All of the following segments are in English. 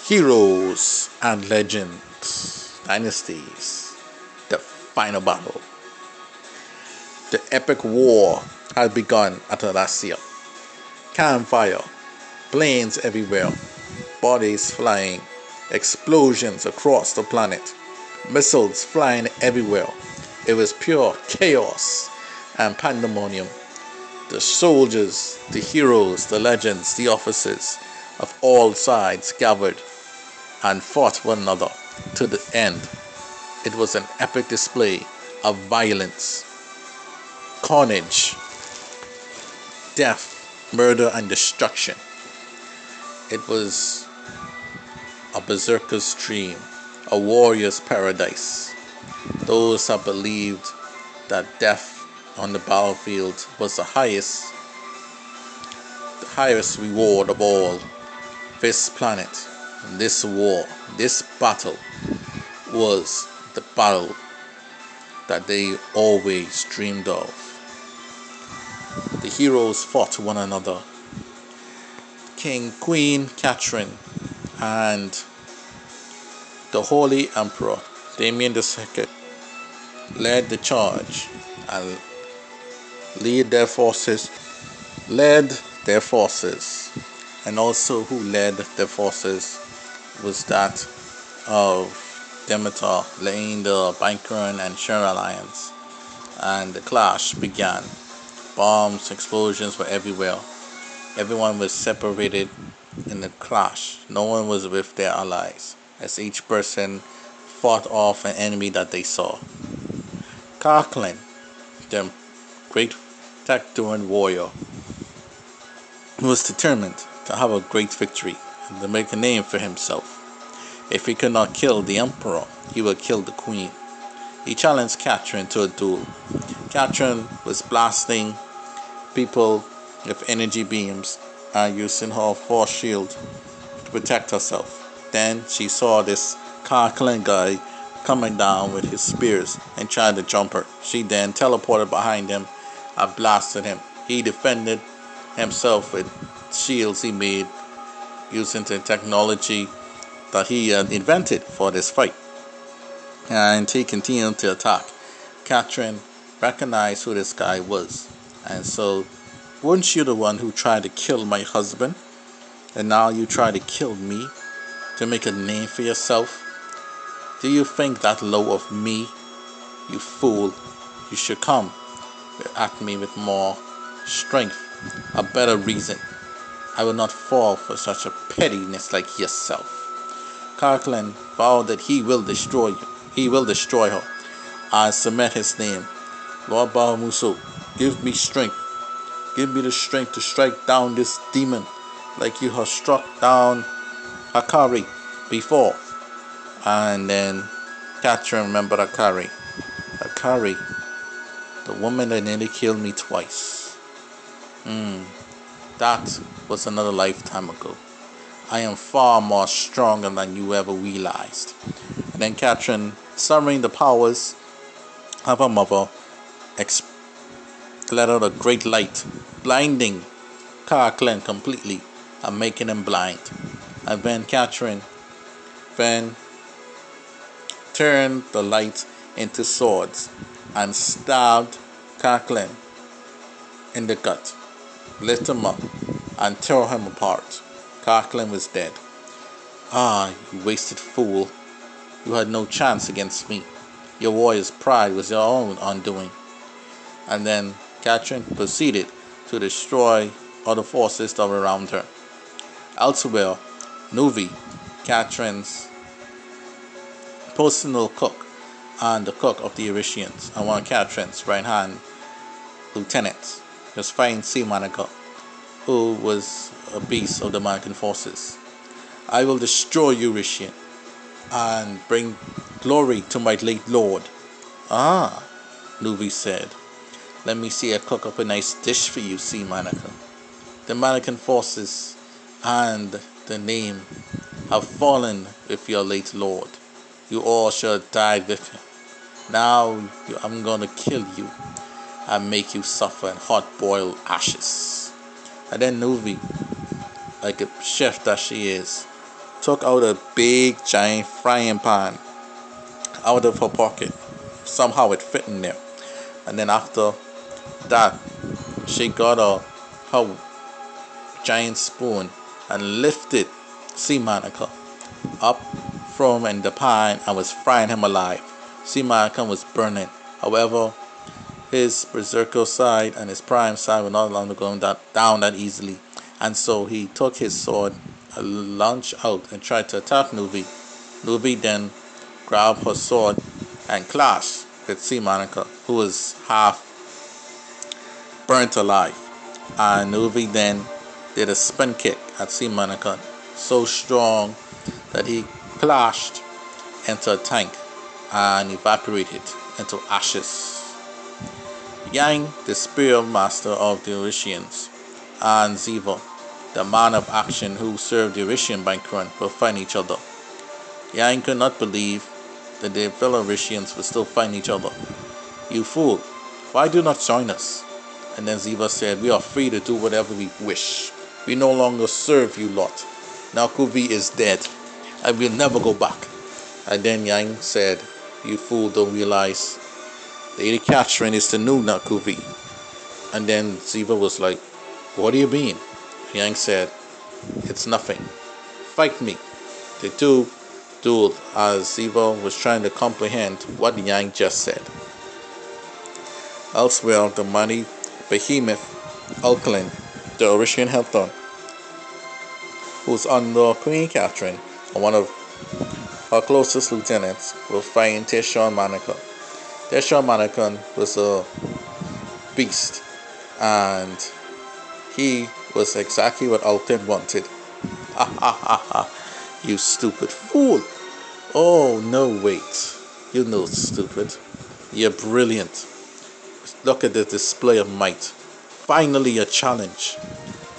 Heroes and Legends, Dynasties, the final battle. The epic war had begun at Atlassia. Campfire, planes everywhere, bodies flying, explosions across the planet, missiles flying everywhere. It was pure chaos and pandemonium. The soldiers, the heroes, the legends, the officers of all sides gathered and fought one another to the end. It was an epic display of violence, carnage, death, murder, and destruction. It was a berserker's dream, a warrior's paradise. Those that believed that death on the battlefield was the highest reward of all. This planet, this war, this battle was the battle that they always dreamed of. The heroes fought one another. Queen Catherine and the Holy Emperor Damien II led the charge and led their forces, and also who led their forces was that of Demeter laying the Bankeran and Sharon alliance, and the clash began. Bombs, explosions were everywhere. Everyone was separated in the clash. No one was with their allies, as each person fought off an enemy that they saw. Karklin, the great Tactuan warrior, was determined to have a great victory and to make a name for himself. If he could not kill the emperor, he would kill the queen. He challenged Catherine to a duel. Catherine was blasting people with energy beams and using her force shield to protect herself. Then she saw this Karklin guy coming down with his spears and tried to jump her. She then teleported behind him and blasted him. He defended himself with shields he made using the technology that he had invented for this fight. And he continued to attack. Catherine recognized who this guy was. And so, weren't you the one who tried to kill my husband? And now you try to kill me to make a name for yourself? Do you think that low of me? You fool. You should come at me with more strength, a better reason. I will not fall for such a pettiness like yourself. Karklin vowed that he will destroy you. He will destroy her. I submit his name. Lord Bahammuso, give me strength. Give me the strength to strike down this demon like you have struck down Hakari before. And then Catherine remembered Hakari. Hakari, the woman that nearly killed me twice. That was another lifetime ago. I am far more stronger than you ever realized. And then Catherine, summoning the powers of her mother, let out a great light, blinding Karklin completely and making him blind. And then Catherine turned the light into swords and stabbed Karklin in the gut, lit him up, and tore him apart. Karklin was dead. Ah, you wasted fool. You had no chance against me. Your warrior's pride was your own undoing. And then Catherine proceeded to destroy other forces that were around her. Elsewhere, Nuvi, Catherine's personal cook and the cook of the Erysians, and one of Catherine's right-hand lieutenants, was fighting Seamanica, who was a beast of the American forces. I will destroy you, Erysian, and bring glory to my late lord. Ah, Nuvi said. Let me see her cook up a nice dish for you, Seamanica. The American forces and the name have fallen with your late lord. You all shall have died with him. Now I'm going to kill you and make you suffer in hot-boiled ashes. And then Nuvi, like a chef that she is, took out a big giant frying pan out of her pocket. Somehow it fit in there. And then after that, she got her giant spoon and lifted Sea Monica up from in the pan and was frying him alive. Sea Monica was burning. However, his berserker side and his prime side were not longer going down that easily. And so he took his sword, launched out, and tried to attack Nuvi. Nuvi then grabbed her sword and clashed with Sea Monica, who was half burnt alive. And Nuvi then did a spin kick at Sea Monica, so strong that he clashed into a tank and evaporated into ashes. Yang, the spear master of the Oricians, and Ziva, the man of action who served the Orician banquet, will find each other. Yang could not believe that the fellow Oricians would still find each other. "You fool, why do not join us?" And then Ziva said, "We are free to do whatever we wish. We no longer serve you lot. Now Kuvi is dead, and we'll never go back." And then Yang said, "You fool don't realize Lady Catherine is the new Nakuvi." And then Ziva was like, "What do you mean?" Yang said, "It's nothing. Fight me." The two dueled as Ziva was trying to comprehend what Yang just said. Elsewhere, the mighty behemoth Alkaline, the Orician Helton, who's under Queen Catherine, and one of her closest lieutenants, will find Tishon Monica. Tishon Monica was a beast, and he was exactly what Alton wanted. "Ha ha ha ha, you stupid fool." "Oh, no, wait. You're no stupid. You're brilliant. Look at the display of might. Finally a challenge.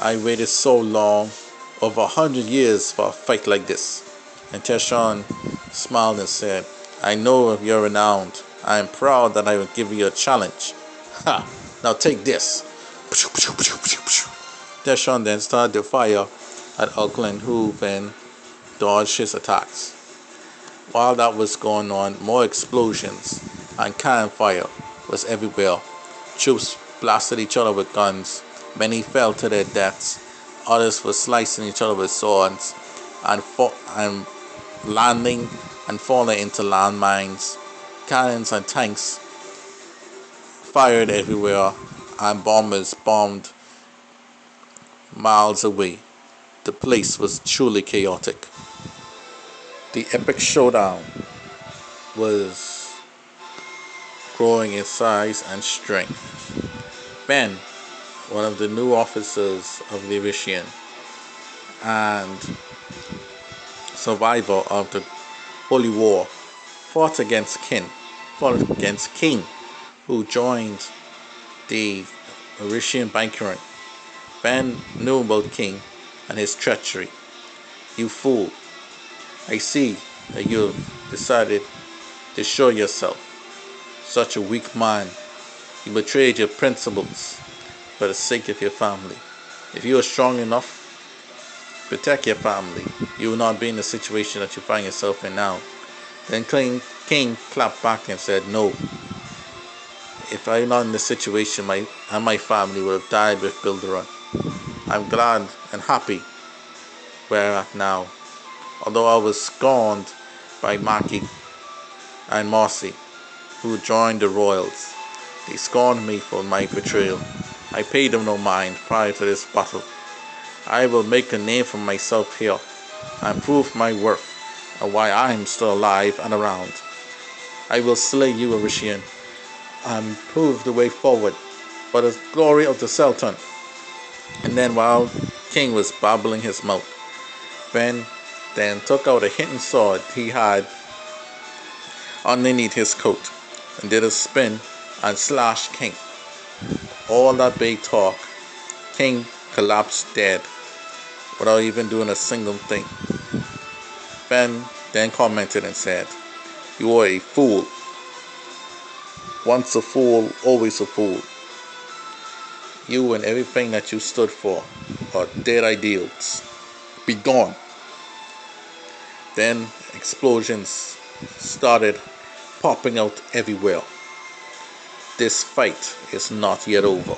I waited so long, over 100 years for a fight like this." And Tishon smiled and said, "I know you're renowned. I am proud that I will give you a challenge. Ha! Now take this." Tishon then started to fire at Auckland, who then dodged his attacks. While that was going on, more explosions and cannon fire was everywhere. Troops blasted each other with guns. Many fell to their deaths. Others were slicing each other with swords and landing and falling into landmines. Cannons and tanks fired everywhere, and bombers bombed miles away. The place was truly chaotic. The epic showdown was growing in size and strength. Ben, one of the new officers of the Orician and survivor of the Holy War, fought against King, who joined the Orician banquet. Ben knew about King and his treachery. "You fool, I see that you have decided to show yourself such a weak man. You betrayed your principles for the sake of your family. If you are strong enough, protect your family. You will not be in the situation that you find yourself in now." Then King clapped back and said, "No. If I'm not in this situation, my family would have died with Bilderun. I'm glad and happy where I'm at now. Although I was scorned by Maki and Marcy, who joined the royals. They scorned me for my betrayal. I paid them no mind prior to this battle. I will make a name for myself here and prove my worth and why I am still alive and around. I will slay you, Orician, and prove the way forward for the glory of the Sultan." And then while King was babbling his mouth, Ben then took out a hidden sword he had underneath his coat and did a spin and slashed King. All that big talk, King collapsed dead without even doing a single thing. Ben then commented and said, "You are a fool. Once a fool, always a fool. You and everything that you stood for are dead ideals. Be gone." Then explosions started popping out everywhere. This fight is not yet over.